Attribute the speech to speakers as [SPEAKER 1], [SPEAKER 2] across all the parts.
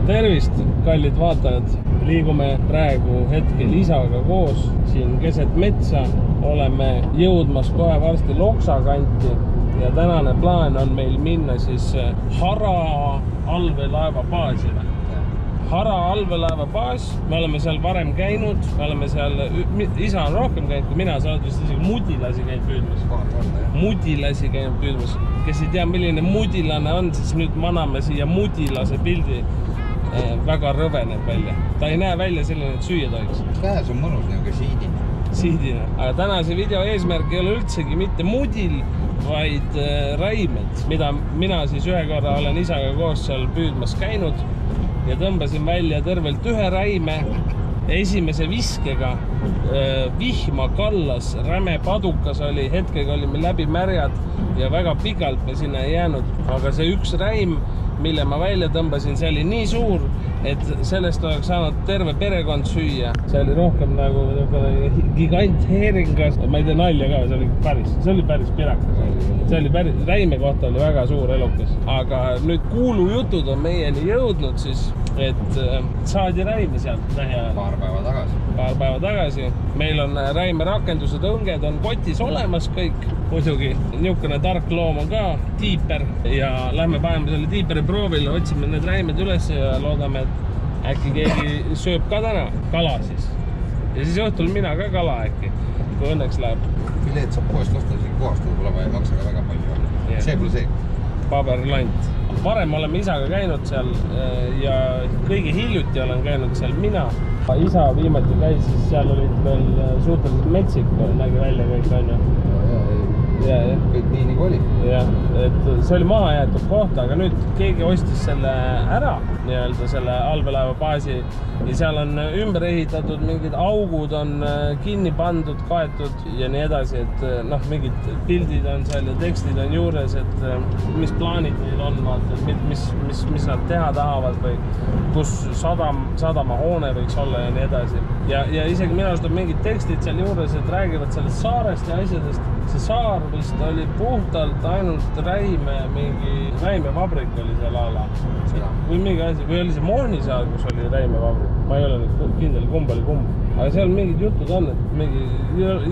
[SPEAKER 1] Tervist, kallid vaatajad! Liigume praegu hetkel isaga koos siin keset metsa. Oleme jõudmas kohe varsti Loksa kanti ja tänane plaan on meil minna siis Hara allveelaeva baasile. Hara allveelaeva baas, me oleme seal varem käinud, me oleme seal, isa on rohkem käinud kui mina, sa oled vist isegi mudilasi käinud püüdmas. Mudilasi käinud püüdmas. Kes ei tea, milline mudilane on, siis nüüd maname siia mudilase pildi. Väga rõveneb välja. Ta ei näe välja selline, et süüa tohiks.
[SPEAKER 2] Käes on mõnus niuke siidine.
[SPEAKER 1] Siidine. Aga tänase video eesmärk ei ole üldsegi mitte mudil, vaid räimed, mida mina siis ühe korra olen isaga koos seal püüdmas käinud ja tõmbasin välja tervelt ühe räime. Esimese viskega vihma kallas, räme padukas oli, hetkega olime läbi märjad ja väga pikalt me sinna ei jäänud. Aga see üks räim, mille ma välja tõmbasin, see oli nii suur, et sellest oleks saanud terve perekond süüa. See oli rohkem nagu gigant heeringas. Ma ei tee nalja ka, see oli päris pirakas. See oli päris, räime kohta oli väga suur elukas. Aga nüüd kuulujutud on meieni jõudnud siis, et saadi räimi sealt lähiajal. Paar päeva tagasi. Meil on räime rakendused, õnged on kotis olemas kõik. Muidugi, niisugune tark loom on ka, tiiper. Ja lähme paneme selle tiiperi proovile, otsime need räimed üles ja loodame, et äkki keegi sööb ka täna kala siis. Ja siis õhtul mina ka kala äkki, kui õnneks läheb.
[SPEAKER 2] Fileed saab poest osta, siin kohast tuleb ei maksa ka väga palju. See pole see.
[SPEAKER 1] Paberlant. Varem oleme isaga käinud seal ja kõige hiljuti olen käinud seal mina. Isa viimati käis, siis seal olid veel suhteliselt metsik, nägi välja kõik on ju.
[SPEAKER 2] Kõik nii nagu oli.
[SPEAKER 1] Jah, et see oli maha jäetud koht, aga nüüd keegi ostis selle ära, nii-öelda selle allveelaeva baasi ja seal on ümber ehitatud, mingid augud on kinni pandud, kaetud ja nii edasi, et noh, mingid pildid on seal ja tekstid on juures, et mis plaanid neil on, mis nad teha tahavad või kus sadamahoone võiks olla ja nii edasi. Ja isegi minu arust on mingid tekstid seal juures, et räägivad sellest saarest ja asjadest. See saar vist oli puhtalt ainult räimevabrik oli seal ala. Või mingi asi, või oli see Moonisaar, kus oli räimevabrik. Ma ei ole nüüd kindel, kumb oli kumb. Aga seal mingid jutud on, et mingi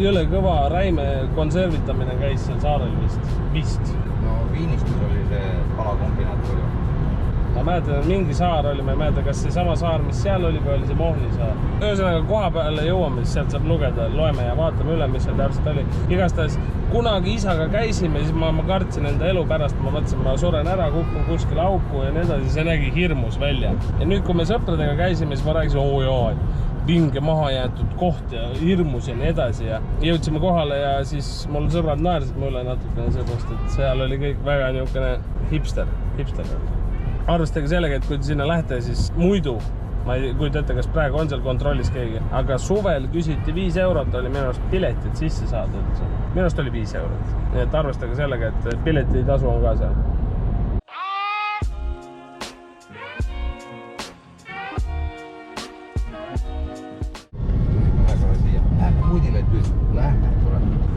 [SPEAKER 1] jõle kõva räime konservitamine käis seal saarel vist.
[SPEAKER 2] No Viinistus oli see kalakombinaat või?
[SPEAKER 1] Ma mäletan, mingi saar oli, ma ei mäleta, kas see sama saar, mis seal oli, või oli see Moonisaar. Ühesõnaga koha peale jõuame, siis sealt saab lugeda, loeme ja vaatame üle, mis seal täpselt oli. Igastahes kunagi isaga käisime, siis ma kartsin enda elu pärast, ma mõtlesin, ma suren ära, kukun kuskil auku ja nii edasi, see nägi hirmus välja. Ja nüüd, kui me sõpradega käisime, siis ma rääkisin, vinge maha jäetud koht ja hirmus ja nii edasi ja jõudsime kohale ja siis mul sõbrad naersid mulle natukene seepärast, et seal oli kõik väga niisugune hipster. Arvestage sellega, et kui te sinna lähete, siis muidu, ma ei kujuta ette, kas praegu on seal kontrollis keegi, aga suvel küsiti 5 eurot, oli minu arust piletid sisse saada. Minu arust oli 5 eurot. Nii et arvestage sellega, et pileti tasu on ka seal.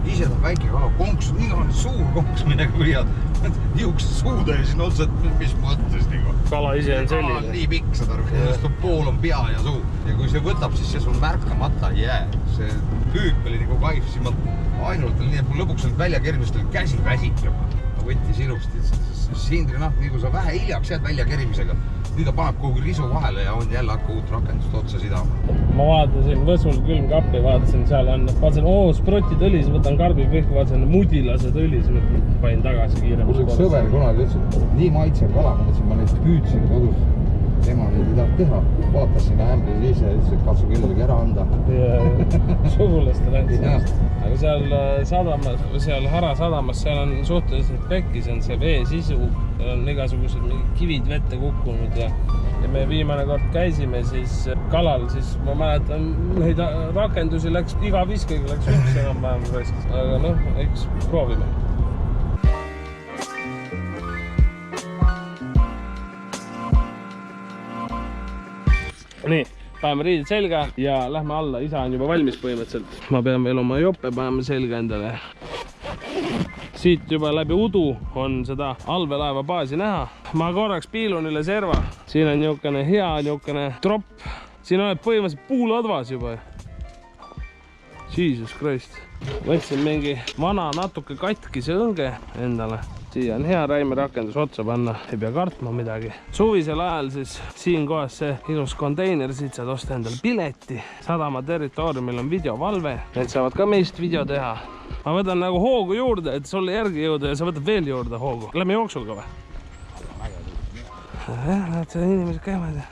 [SPEAKER 2] Ise ta väike kala, konks, nii on suur konks midagi võiad. Niukse suuda ja siin otsad, mis mõttes nagu.
[SPEAKER 1] Kala ise on selline.
[SPEAKER 2] Kala on nii pikk, saad aru, sellest pool on pea ja suu. Ja kui see võtab, siis see sul märkamata ei jää. See püük oli nagu kaif, siis ma ainult oli nii, et mul lõpuks on välja kerimist oli käsi väsik juba. Ta võttis ilusti, Sindri nahk, nii kui sa vähe hiljaks jääd välja kerimisega. Nüüd ta paneb kogu risu vahele ja on jälle hakka uut rakendust otsa sidama. Ma vaatasin Võsul külmkappi, vaatasin seal on, sprotitõli, siis võtan karbi pihku, vaatasin mudilase tõli, siis panin tagasi kiiremaks. Mul üks sõber kunagi ütles, et nii maitsev kala, ma neid püüdsin kodus. Tema neid ei tahab teha. Vaatasin ämbri ise ja ütles, et katsu kellelegi ära anda.
[SPEAKER 1] Sugulastele andis. Aga seal Hara sadamas, seal on suhteliselt pekki, see on see vee sisu. On igasugused kivid vette kukkunud ja me viimane kord käisime siis kalal, siis ma mäletan, neid rakendusi läks, iga viskega läks üks enam vähem raiskis. Aga noh, eks proovime. Nii, paneme riided selga ja lähme alla, isa on juba valmis põhimõtteliselt. Ma pean veel oma jope panema selga endale. Siit juba läbi udu on seda allveelaeva baasi näha. Ma korraks piilun üle serva. siin on niisugune hea niisugune tropp. Siin oled põhimõtteliselt puuladvas juba. Jesus Christ. Võtsin mingi vana natuke katkise õnge endale. Siia on hea räimerakendus otsa panna, ei pea kartma midagi. Suvisel ajal siis siin kohas see ilus konteiner, siit saad osta endale pileti. Sadama territooriumil on videovalve, need saavad ka meist video teha. Ma võtan nagu hoogu juurde, et sulle järgi jõuda ja sa võtad veel juurde hoogu. Lähme jooksuga või? Näed, seda inimesed käivad.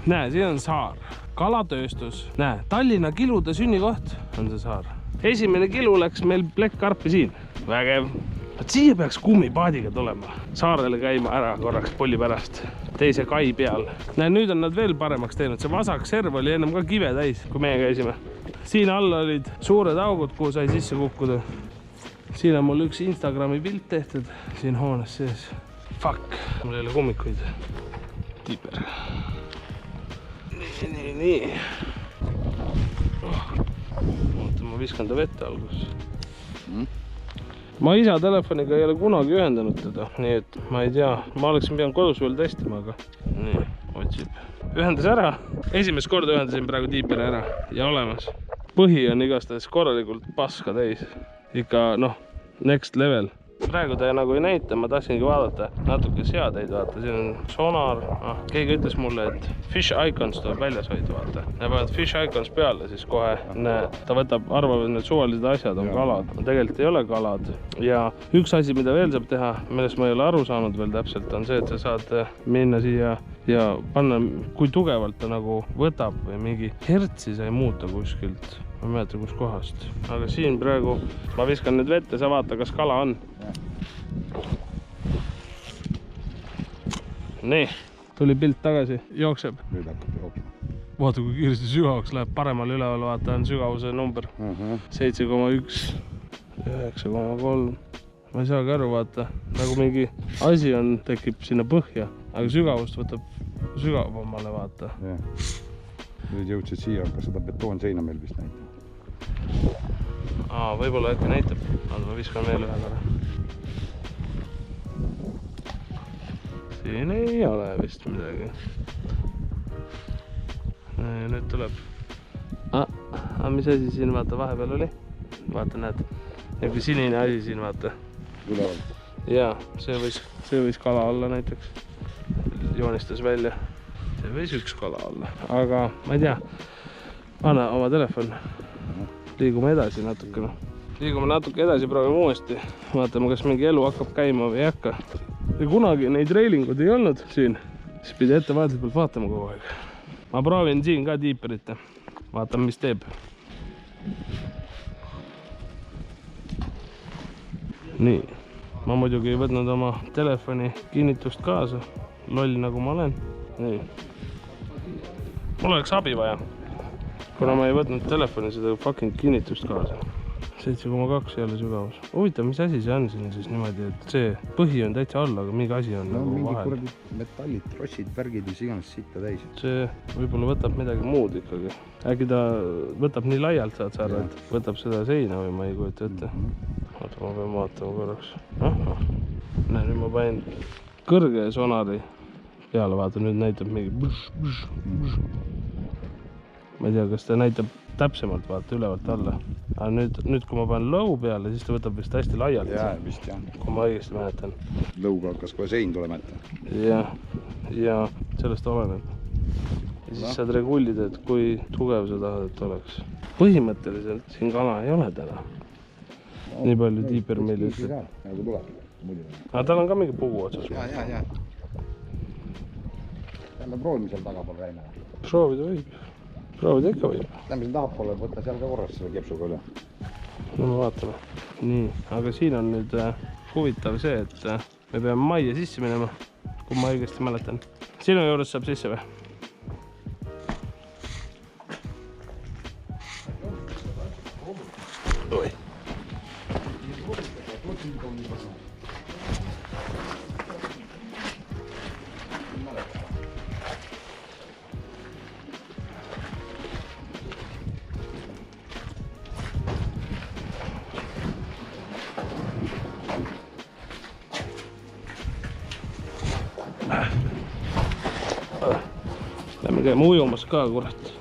[SPEAKER 1] Näe, siin on saar. Kalatööstus. Näe, Tallinna kilude sünnikoht on see saar. Esimene kilu läks meil plekkkarpi siin. Vägev. Siia peaks kummipaadiga tulema. Saarele käima ära korraks pulli pärast. Teise kai peal. Näe, nüüd on nad veel paremaks teinud. See vasak serv oli ennem ka kive täis, kui meie käisime. Siin all olid suured augud, kuhu sai sisse kukkuda. Siin on mul üks Instagrami pilt tehtud. Siin hoones sees. Fuck. Mul ei ole kummikuid. Tiiper. Nii. Oota, ma viskan ta vette alguses. Ma isa telefoniga ei ole kunagi ühendanud teda, nii et ma ei tea. Ma oleksin pidanud kodus veel testima, aga nii, otsib. Ühendas ära. Esimest korda ühendasin praegu tiiperi ära ja olemas. Põhi on igastahes korralikult paska täis. Ikka, next level. Praegu ta nagu ei näita, ma tahtsingi vaadata natuke seadeid, vaata, siin on sonar. Keegi ütles mulle, et fish icons tuleb väljas hoida, vaata. Ja paned fish icons peale, siis kohe ta võtab, arvab, et need suvalised asjad on kalad. Tegelikult ei ole kalad. Ja üks asi, mida veel saab teha, millest ma ei ole aru saanud veel täpselt, on see, et sa saad minna siia ja panna, kui tugevalt ta nagu võtab või mingi hertsi sai muuta kuskilt. Ma ei mäleta, kus kohast. Aga siin praegu ma viskan nüüd vette, sa vaata, kas kala on. Nii, tuli pilt tagasi, jookseb.
[SPEAKER 2] Nüüd hakkab jooksma.
[SPEAKER 1] Vaata, kui kiiresti sügavaks läheb, paremal üleval vaata on sügavuse number 7,1, 9,3. Ma ei saagi aru, vaata, nagu mingi asi on, tekib sinna põhja, aga sügavust võtab sügavamale, vaata.
[SPEAKER 2] Nüüd jõudsid siia, aga seda betoonseina meil vist näitab.
[SPEAKER 1] Võib-olla äkki näitab, aga ma viskan veel ühe korra. Siin ei ole vist midagi. Nüüd tuleb. Mis asi siin vaata vahepeal oli? Vaata, näed. Jäki sinine asi siin vaata.
[SPEAKER 2] Ülevalt.
[SPEAKER 1] Jaa, see võis kala olla näiteks. Joonistas välja. See võis üks kala olla. Aga ma ei tea. Anna oma telefon. Liigume edasi natukene. Liigume natuke edasi, proovime uuesti. Vaatame, kas mingi elu hakkab käima või ei hakka. Ja kunagi neid reilingud ei olnud siin. Siis pidi ettevaatlikult pealt vaatama kogu aeg. Ma proovin siin ka tiiperit. Vaatame, mis teeb. Nii. Ma muidugi ei võtnud oma telefoni kinnitust kaasa. Loll nagu ma olen. Nii. Mul oleks abi vaja. Kuna ma ei võtnud telefoni seda fucking kinnitust kaasa. 7,2 jälle sügavus. Huvitav, mis asi see on siin siis niimoodi, et see põhi on täitsa all, aga mingi asi on nagu vahel.
[SPEAKER 2] Mingi metallid, trossid, värgid, mis iganes sitta täis.
[SPEAKER 1] See võib-olla võtab midagi muud ikkagi. Äkki ta võtab nii laialt, saad sa aru, et võtab seda seina või ma ei kujuta ette. Oota, ma pean vaatama korraks. Näe, nüüd ma panin kõrge sonari peale, vaata, nüüd näitab mingi ma ei tea, kas ta näitab täpsemalt, vaata, ülevalt alla. Aga nüüd, kui ma panen lõu peale, siis ta võtab vist hästi laialt.
[SPEAKER 2] Jaa, vist jah.
[SPEAKER 1] Kui ma õigesti mäletan.
[SPEAKER 2] Lõuga hakkas kohe sein tulema ette.
[SPEAKER 1] Ja sellest oleneb. Ja siis saad regullida, et kui tugev sa tahad, et oleks. Põhimõtteliselt siin kala ei ole täna. Nii palju tiiper meil ütleb.
[SPEAKER 2] Nagu tuleb.
[SPEAKER 1] Aga tal on ka mingi pugu otsas.
[SPEAKER 2] Jaa. Jälle proovime seal tagapool käima.
[SPEAKER 1] Proovida võib. Proovida ikka võib.
[SPEAKER 2] Lähme siin tahapoole, võtta seal ka korras selle kepsuga üle.
[SPEAKER 1] No me vaatame. Nii, aga siin on nüüd huvitav see, et me peame majja sisse minema, kui ma õigesti mäletan. Sinu juures saab sisse või? Oi. käime ujumas ka, kurat.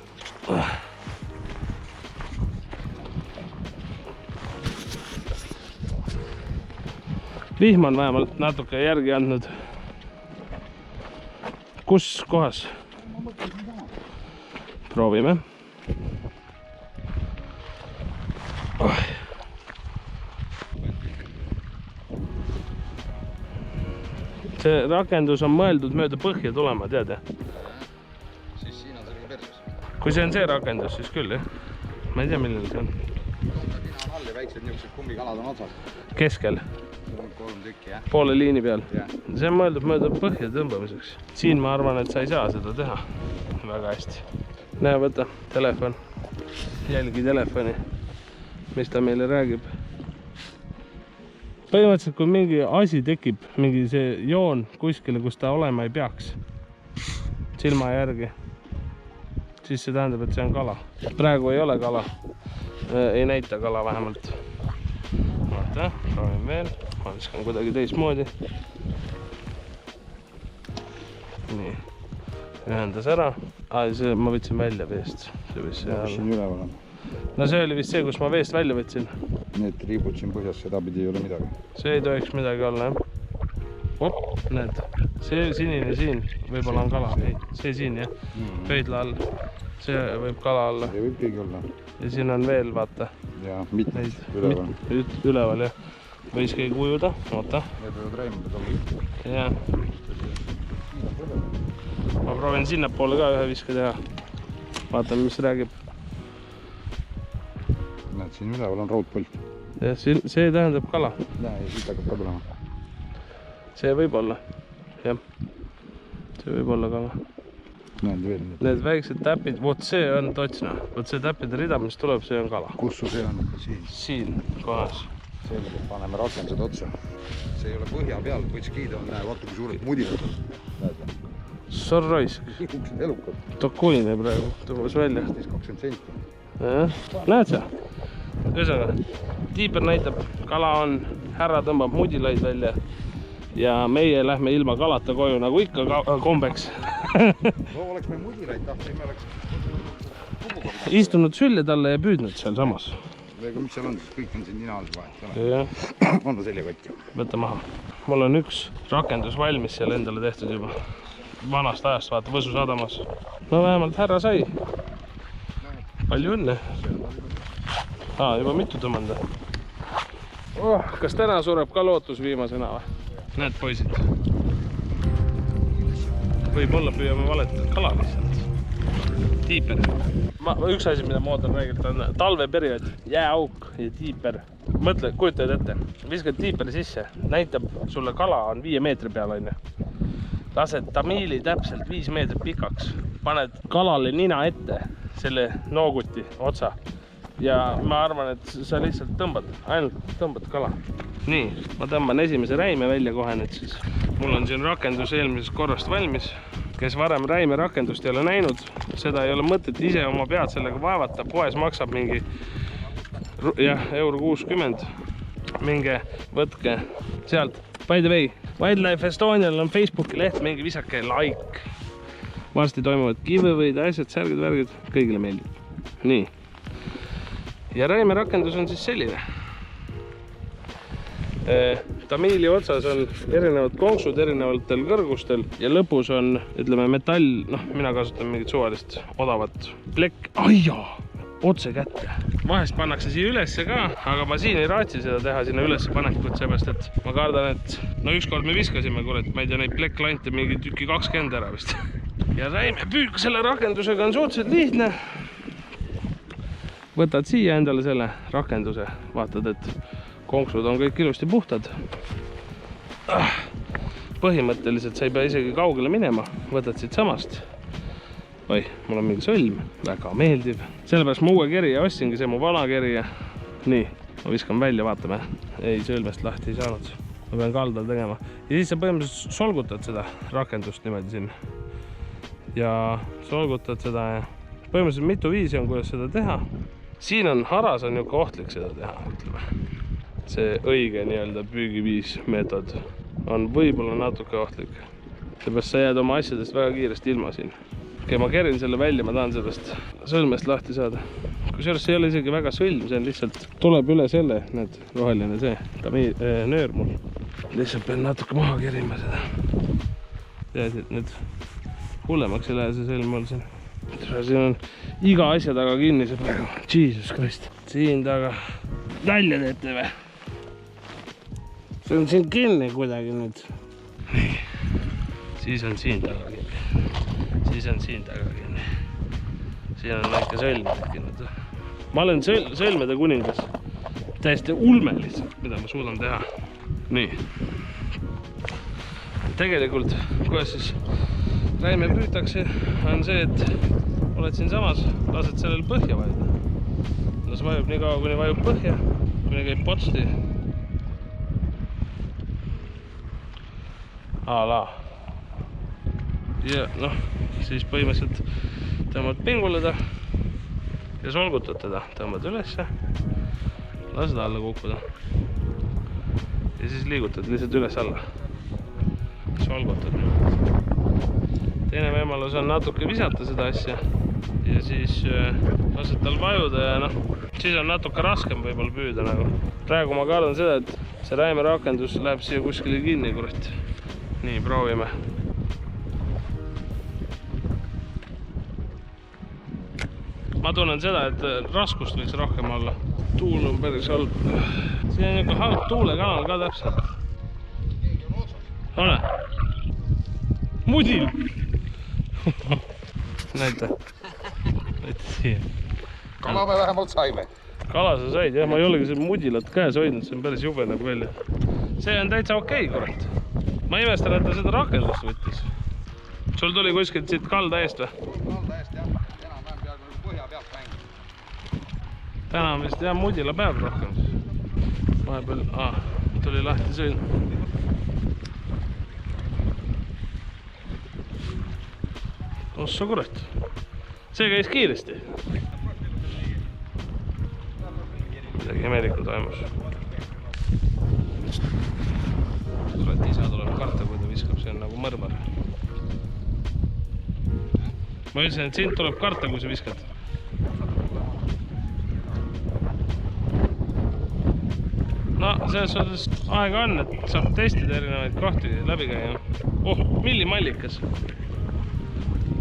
[SPEAKER 1] Vihm on vähemalt natuke järgi andnud. Kus kohas? Proovime. See rakendus on mõeldud mööda põhja tulema, tead?
[SPEAKER 2] Siis siin on selline perses.
[SPEAKER 1] Kui see on see rakendus, siis küll, jah? Ma ei tea, milline see on.
[SPEAKER 2] Tina on all ja väiksed niisugused kummikalad on otsas.
[SPEAKER 1] Keskel?
[SPEAKER 2] 3 tükki, jah.
[SPEAKER 1] Poole liini peal?
[SPEAKER 2] Jah.
[SPEAKER 1] See on mõeldud mööda põhja tõmbamiseks. Siin ma arvan, et sa ei saa seda teha väga hästi. Näe, võta, telefon. Jälgi telefoni, mis ta meile räägib. Põhimõtteliselt, kui mingi asi tekib, mingi see joon kuskile, kus ta olema ei peaks, silma järgi, siis see tähendab, et see on kala. Praegu ei ole kala, ei näita kala vähemalt. Vaata, proovin veel, ma viskan kuidagi teistmoodi. Nii, ühendas ära. Ma võtsin välja veest.
[SPEAKER 2] Siin üleval on.
[SPEAKER 1] No see oli vist see, kus ma veest välja võtsin.
[SPEAKER 2] Need riibud siin põhjas, seda pidi ei ole midagi.
[SPEAKER 1] See ei tohiks midagi olla, jah. Näed, see sinine siin võib-olla on kala. Ei, see siin, jah. Pöidla all. See võib kala olla.
[SPEAKER 2] See võib keegi olla.
[SPEAKER 1] Ja siin on veel, vaata.
[SPEAKER 2] Ja mitmed üleval.
[SPEAKER 1] Üleval, jah. Võis keegi ujuda, oota.
[SPEAKER 2] Need võivad räimuda olla.
[SPEAKER 1] Jah. Ma proovin sinna poole ka ühe viske teha. Vaatame, mis räägib.
[SPEAKER 2] Näed, siin üleval on raudpõlt.
[SPEAKER 1] Ja see tähendab kala.
[SPEAKER 2] Ja siit hakkab ka tulema.
[SPEAKER 1] See võib olla, jah. See võib olla kala.
[SPEAKER 2] Näed veel.
[SPEAKER 1] Need väiksed täpid, vot see on totsna. Vot see täpide rida, mis tuleb, see on kala.
[SPEAKER 2] Kus see on?
[SPEAKER 1] Siin kohas.
[SPEAKER 2] Selge, paneme rakendused otsa. See ei ole põhja peal, võiks kiida on, näe, vaata kui suured mudinad on. Näed.
[SPEAKER 1] Sorroisk.
[SPEAKER 2] Niisugused elukad.
[SPEAKER 1] Dokuine praegu, tuumas välja.
[SPEAKER 2] 20 senti.
[SPEAKER 1] Näed sa? Ühesõnaga, tiiper näitab, kala on, härra tõmbab mudilaid välja ja meie lähme ilma kalata koju, nagu ikka kombeks.
[SPEAKER 2] No oleks me mudilaid tahtsime, oleks
[SPEAKER 1] istunud sülje talle ja püüdnud seal samas.
[SPEAKER 2] Aga mis seal on, kõik on siin nina all vahet. Anna seljakotja.
[SPEAKER 1] Võta maha. Mul on üks rakendus valmis seal endale tehtud juba. Vanast ajast, vaata, Võsu sadamas. No vähemalt härra sai. Palju õnne. Juba mitu tõmmanda. Kas täna sureb ka lootus viimasena või? Näed, poisid. Võib-olla püüame valetada kala lihtsalt. Tiiper. Üks asi, mida ma ootan räägilt, on talveperiood, jääauk ja tiiper. Mõtle, kujutad ette, viskad tiiperi sisse, näitab sulle kala on 5 meetri peal, on ju. Lased tamiili täpselt 5 meetrit pikaks, paned kalale nina ette, selle nooguti otsa ja ma arvan, et sa lihtsalt tõmbad, ainult tõmbad kala. Nii, ma tõmban esimese räime välja kohe nüüd siis. Mul on siin rakendus eelmisest korrast valmis. Kes varem räime rakendust ei ole näinud, seda ei ole mõtet ise oma pead sellega vaevata. Poes maksab mingi €60. Minge, võtke sealt. By the way, Wildlife Estonial on Facebooki leht, mingi visake like. Varsti toimuvad giveaway'd, asjad, särgid, värgid, kõigile meeldib. Nii. Ja räime rakendus on siis selline. Tamiili otsas on erinevad konksud erinevatel kõrgustel ja lõpus on, ütleme, metall, mina kasutan mingit suvalist odavat plekk. Aijaa! Otse kätte. Vahest pannakse siia ülesse ka, aga ma siin ei raatsi seda teha sinna ülesse panekut, seepärast, et ma kardan, et ükskord me viskasime, kurat, ma ei tea, neid plekklante mingi tüki 20 ära vist. Ja räime püük selle rakendusega on suhteliselt lihtne. Võtad siia endale selle rakenduse, vaatad, et konksud on kõik ilusti puhtad. Põhimõtteliselt sa ei pea isegi kaugele minema, võtad siit samast. Oi, mul on mingi sõlm, väga meeldiv. Sellepärast ma uue kerija ostsingi, see mu vana kerija. Nii, ma viskan välja, vaatame. Ei, sõlmest lahti ei saanud. Ma pean kaldal tegema. Ja siis sa põhimõtteliselt solgutad seda rakendust niimoodi siin. Ja solgutad seda ja põhimõtteliselt mitu viisi on, kuidas seda teha. Siin on haras on juba ohtlik seda teha, ütleme. See õige nii-öelda püügiviis meetod on võib-olla natuke ohtlik. Seepärast sa jääd oma asjadest väga kiiresti ilma siin. Okei, ma kerin selle välja, ma tahan sellest sõlmest lahti saada. Kusjuures see ei ole isegi väga sõlm, see on lihtsalt, tuleb üle selle, need roheline see, nöör mul. Lihtsalt pean natuke maha kerima seda. Tead, et nüüd hullemaks ei lähe see sõlm mul siin. Siin on iga asja taga kinni see praegu. Jesus Christ. Siin taga. Nalja teete või? See on siin kinni kuidagi nüüd. Nii. Siis on siin taga kinni. Siis on siin taga kinni. Siin on väike sõlm tekkinud. Ma olen sõlmede kuningas. Täiesti ulme lihtsalt, mida ma suudan teha. Nii. Tegelikult, kuidas siis räime püütakse, on see, et oled siin samas, lased sellel põhja vajuda. Las vajub nii kaua, kuni vajub põhja, kuni käib potsti. Ala. Ja noh, siis põhimõtteliselt tõmbad pinguleda ja solgutad teda. Tõmbad ülesse, lased alla kukkuda. Ja siis liigutad lihtsalt üles-alla. Solgutad. Teine võimalus on natuke visata seda asja ja siis lased tal vajuda ja noh, siis on natuke raskem võib-olla püüda nagu. Praegu ma kardan seda, et see räimerakendus läheb siia kuskile kinni, kurat. Nii, proovime. Ma tunnen seda, et raskust võiks rohkem olla. Tuul on päris halb. Siin on niisugune halb tuulekanal ka täpselt. Ole. Mudil. Näita. Näita siia.
[SPEAKER 2] Kala me vähemalt saime.
[SPEAKER 1] Kala sa said, jah. Ma ei olegi siin mudilat käes hoidnud. See on päris jube näeb välja. See on täitsa okei, kurat. Ma imestan, et ta seda rakendust võttis. Sul tuli kuskilt siit kalda eest või?
[SPEAKER 2] Kalda eest, jah. Enam-vähem peaaegu nagu põhja pealt mängib.
[SPEAKER 1] Täna vist jah, mudila peab rohkem. Vahepeal, tuli lahti sõin. Ossa kurat. See käis kiiresti. Midagi imelikku toimus. Kurat, isa tuleb karta, kui ta viskab, see on nagu mõrvar. Ma ütlesin, et sind tuleb karta, kui sa viskad. No, selles suhtes aega on, et saab testida erinevaid kohti läbi käia. Millimallikas.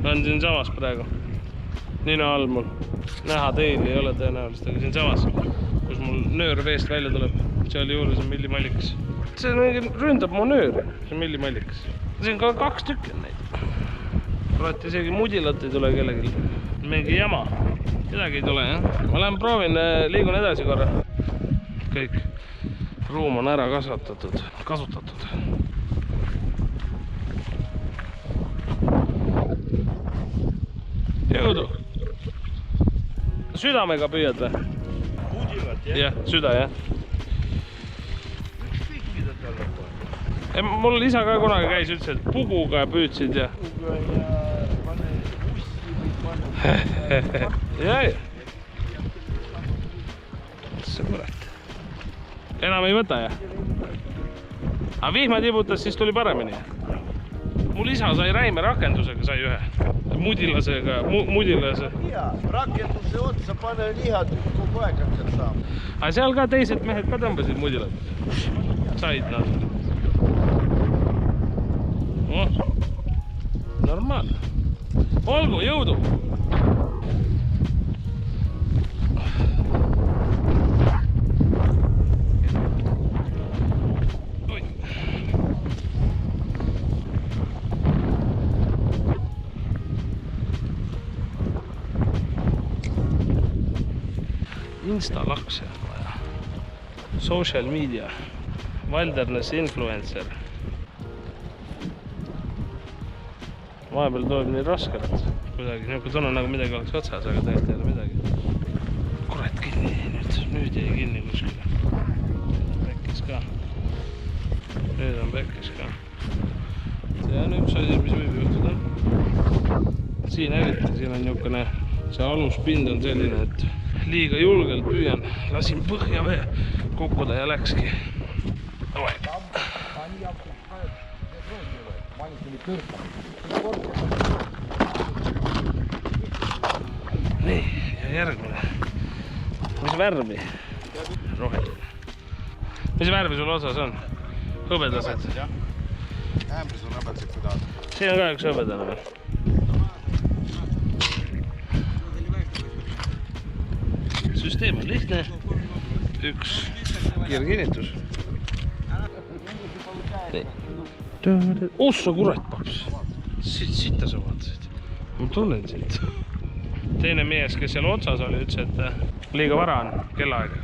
[SPEAKER 1] On siin samas praegu. Nina all mul. Näha teil ei ole tõenäoliselt, aga siin samas, kus mul nöör veest välja tuleb. Seal juures on millimallikas. See ründab mu nööri. See on millimallikas. See on ka 2 tükki on neid. Kurat, isegi mudilat ei tule kellelgi. Mingi jama. Midagi ei tule, jah. Ma lähen proovin, liigun edasi korra. Kõik. Ruum on ära kasutatud. Jõudu! Südamega püüad või?
[SPEAKER 3] Mudilat, jah?
[SPEAKER 1] Jah, süda, jah.
[SPEAKER 3] Kõik mida tal on.
[SPEAKER 1] Mul isa ka kunagi käis üldse, et puguga püüdsid ja...
[SPEAKER 3] Puguga ja pane ussi või pane...
[SPEAKER 1] Jaa. See kurat. Enam ei võta, jah? Aga vihma tibutas, siis tuli paremini. Mul isa sai räimerakendusega, sai ühe. Mudilasega, mudilase.
[SPEAKER 3] Jaa, rakenduse otsa pane lihad, kogu aeg hakkad saama.
[SPEAKER 1] Aga seal ka teised mehed ka tõmbasid mudilat. Said nad. Normaalne. Olgu, jõudu! Insta-lakse on vaja. Social media. Wilderness influencer. Vahepeal tuleb nii raskelt. Kuidagi niisugune tunne nagu midagi oleks otsas, aga tegelikult ei ole midagi. Kurat kinni nüüd jäi kinni kuskile. Pekkis ka. Nüüd on pekkis ka. See on üks asi, mis võib juhtuda. Siin eriti, siin on niisugune, see aluspind on selline, et liiga julgelt püüan, lasin põhja vee kukkuda ja läkski. nii, ja järgmine. Mis värvi? Roheline. Mis värvi sul otsas on? Hõbedased?
[SPEAKER 2] Ämbris on hõbedased, kui tahad.
[SPEAKER 1] Siin on ka üks hõbedane veel. Süsteem on lihtne. Üks kiirkinnitus. Ossa kurat paps. Sitta sa vaatasid. Ma tunnen siit. Teine mees, kes seal otsas oli, ütles, et liiga vara on kellaaega.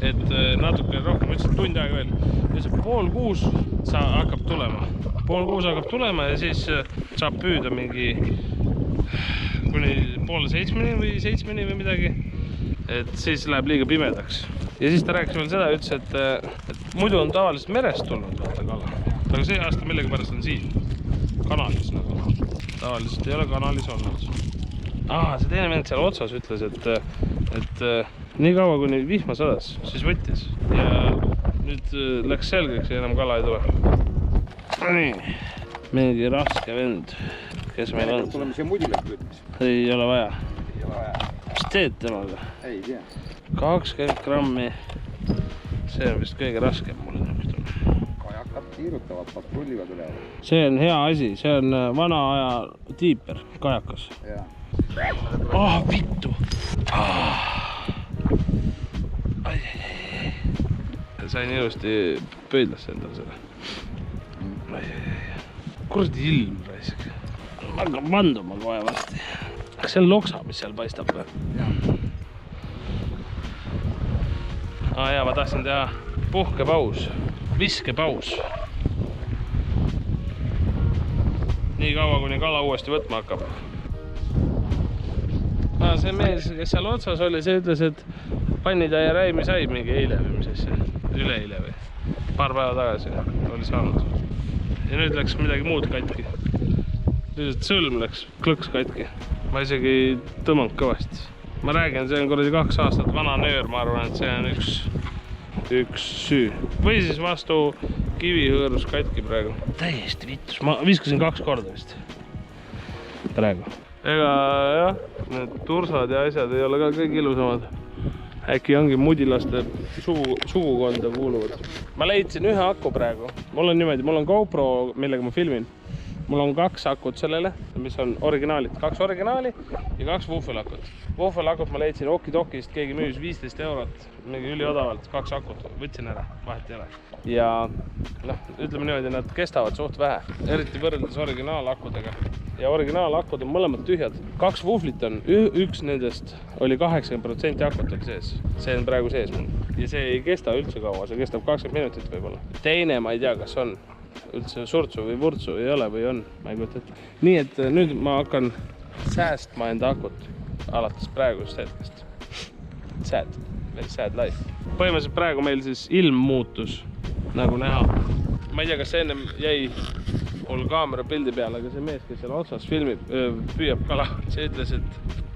[SPEAKER 1] Et natuke rohkem, ütles, et tund aega veel. Ütles, et 5:30 hakkab tulema. 5:30 hakkab tulema ja siis saab püüda mingi kuni 6:30 või 7 või midagi. Et siis läheb liiga pimedaks. Ja siis ta rääkis veel seda, ütles, et muidu on tavaliselt merest tulnud vaata kala. Aga see aasta millegipärast on siin. Kanalis nagu. Tavaliselt ei ole kanalis olnud. See teine vend seal otsas ütles, et nii kaua kuni vihma sadas, siis võttis. Ja nüüd läks selgeks ja enam kala ei tule. Nii, mingi raske vend, kes meil on.
[SPEAKER 2] Tuleme siia mudile püüdmis.
[SPEAKER 1] Ei ole vaja.
[SPEAKER 2] Ei ole vaja.
[SPEAKER 1] Mis teed temaga?
[SPEAKER 2] Ei tea.
[SPEAKER 1] 20 grammi. See on vist kõige raskem mulle nüüd.
[SPEAKER 2] Kajakad tiirutavad, patrullivad üle.
[SPEAKER 1] See on hea asi, see on vana aja tiiper, kajakas.
[SPEAKER 2] Jaa.
[SPEAKER 1] Vittu! Sain ilusti pöidlasse endale selle. Kurdi ilm raisk. Ma hakkan vanduma kohe vasti. See on loksa, mis seal paistab või? Jaa, ma tahtsin teha puhkepaus, viskepaus. Nii kaua, kuni kala uuesti võtma hakkab. See mees, kes seal otsas oli, see ütles, et pannitäie räimi sai mingi eile või mis asja. Üleeile või. Paar päeva tagasi oli saanud. Ja nüüd läks midagi muud katki. Lihtsalt sõlm läks klõks katki. Ma isegi tõmmanud kõvasti. Ma räägin, see on kuradi 2 aastat vana nöör, ma arvan, et see on üks süü. Või siis vastu kivi hõõrus katki praegu. Täiesti vittus. Ma viskasin 2 korda vist. Praegu. Ega jah, need tursad ja asjad ei ole ka kõik ilusamad. Äkki ongi mudilaste sugukonda kuuluvad. Ma leidsin ühe aku praegu. Mul on niimoodi, mul on GoPro, millega ma filmin. Mul on 2 akut sellele, mis on originaalid. 2 originaali ja 2 vuhvelakut. Vuhvelakut ma leidsin Okidokist, keegi müüs 15 €. Mingi üliodavalt 2 akut. Võtsin ära, vahet ei ole. Ja ütleme niimoodi, nad kestavad suht vähe. Eriti võrreldes originaalakkudega. Ja originaalakud on mõlemad tühjad. 2 vuhvlit on, üks nendest oli 80% akutel sees. See on praegu sees mul. Ja see ei kesta üldse kaua, see kestab 20 minutit võib-olla. Teine ma ei tea, kas on üldse surtsu või vurtsu, ei ole või on, ma ei kujuta ette. Nii et nüüd ma hakkan säästma enda akut alates praegust hetkest. Sad, very sad life. Põhimõtteliselt praegu meil siis ilm muutus, nagu näha. Ma ei tea, kas see ennem jäi mul kaamera pildi peale, aga see mees, kes seal otsas filmib, püüab kala. See ütles, et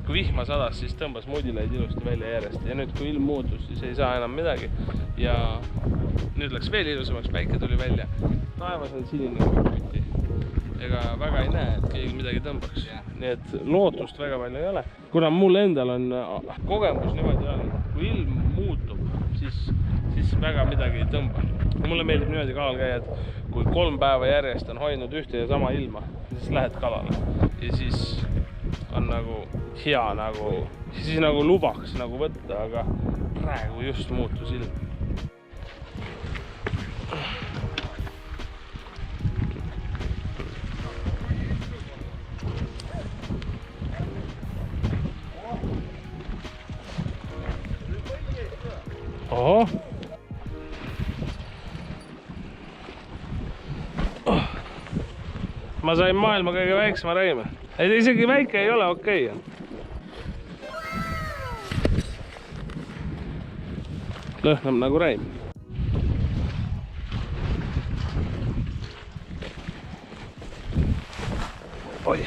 [SPEAKER 1] kui vihma sadas, siis tõmbas mudilaid ilusti välja järjest. Ja nüüd, kui ilm muutus, siis ei saa enam midagi. Ja nüüd läks veel ilusamaks, päike tuli välja. Taevas on sinine kuti. Ega väga ei näe, et keegi midagi tõmbaks. Nii et lootust väga palju ei ole. Kuna mul endal on kogemus niimoodi on, kui ilm muutub, siis väga midagi ei tõmba. Mulle meeldib niimoodi kalal käia, et kui 3 päeva järjest on hoidnud ühte ja sama ilma, siis lähed kalale. Ja siis on nagu hea, siis nagu lubaks nagu võtta, aga praegu just muutus ilm. Oho. Ma sain maailma kõige väiksema räime. Ei, isegi väike ei ole, okei. Lõhnab nagu räim. Oi.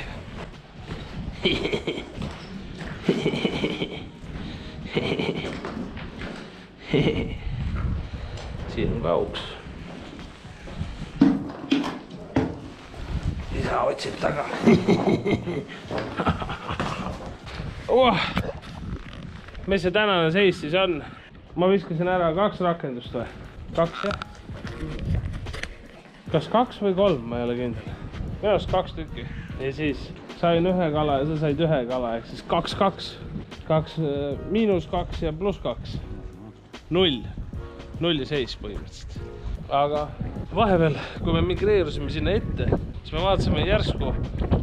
[SPEAKER 1] Siin on kauks. isa otsib taga. Mis see tänane seis siis on? Ma viskasin ära 2 rakendust või? 2 jah? Kas 2 või 3, ma ei ole kindel. Minu arust 2 tükki. Ja siis sain 1 kala ja sa said 1 kala, ehk siis 2-2. 2 -2 ja +2. 0. 0 seis põhimõtteliselt. Aga vahepeal, kui me migreerusime sinna ette, siis me vaatasime järsku,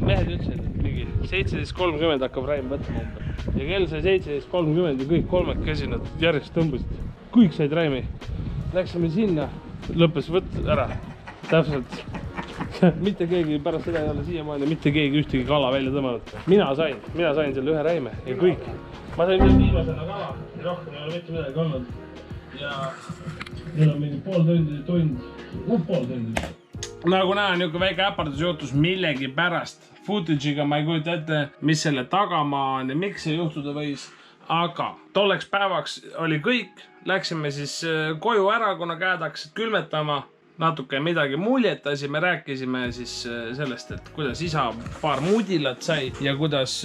[SPEAKER 1] mehed ütlesid, et mingi 17.30 hakkab Raim võtma umbe. Ja kell sai 17.30 ja kõik 3 nad järjest tõmbasid. Kõik said Raimi. Läksime sinna, lõppes võtt ära. Täpselt. Mitte keegi pärast seda ei ole siiamaani, mitte keegi ühtegi kala välja tõmmanud. Mina sain selle 1 Raime ja kõik. Ma sain veel viimasena kala ja rohkem ei ole mitte midagi olnud. Ja nüüd on mingi pool tundi. Nagu näha, niisugune väike äpardusjuhtus millegi pärast. Footage'iga ma ei kujuta ette, mis selle tagamaa on ja miks see juhtuda võis. Aga tolleks päevaks oli kõik. Läksime siis koju ära, kuna käed hakkasid külmetama. Natuke midagi muljetasime, rääkisime siis sellest, et kuidas isa paar mudilat sai ja kuidas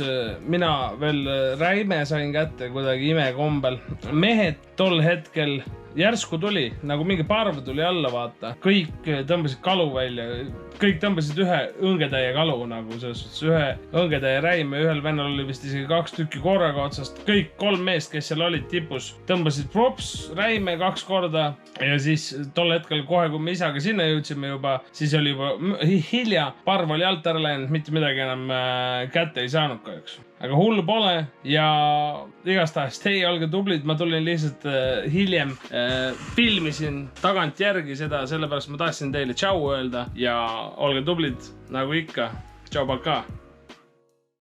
[SPEAKER 1] mina veel Räime sain kätte kuidagi imekombel. Mehed tol hetkel järsku tuli, nagu mingi parv tuli alla, vaata. Kõik tõmbasid kalu välja, kõik tõmbasid 1 õngetäie kalu, nagu selles suhtes 1 õngetäie Räime, ühel vennal oli vist isegi 2 tükki korraga otsast. Kõik 3 meest, kes seal olid tipus, tõmbasid props Räime 2 korda ja siis tol hetkel kohe, kui me isaga sinna jõudsime juba, siis oli juba hilja, parv oli alt ära läinud, mitte midagi enam kätte ei saanud kahjuks. Aga hullu pole ja igastahes teie olge tublid, ma tulin lihtsalt hiljem, filmisin tagant järgi seda, sellepärast ma tahtsin teile tšau öelda ja olge tublid nagu ikka. Tšau, paka!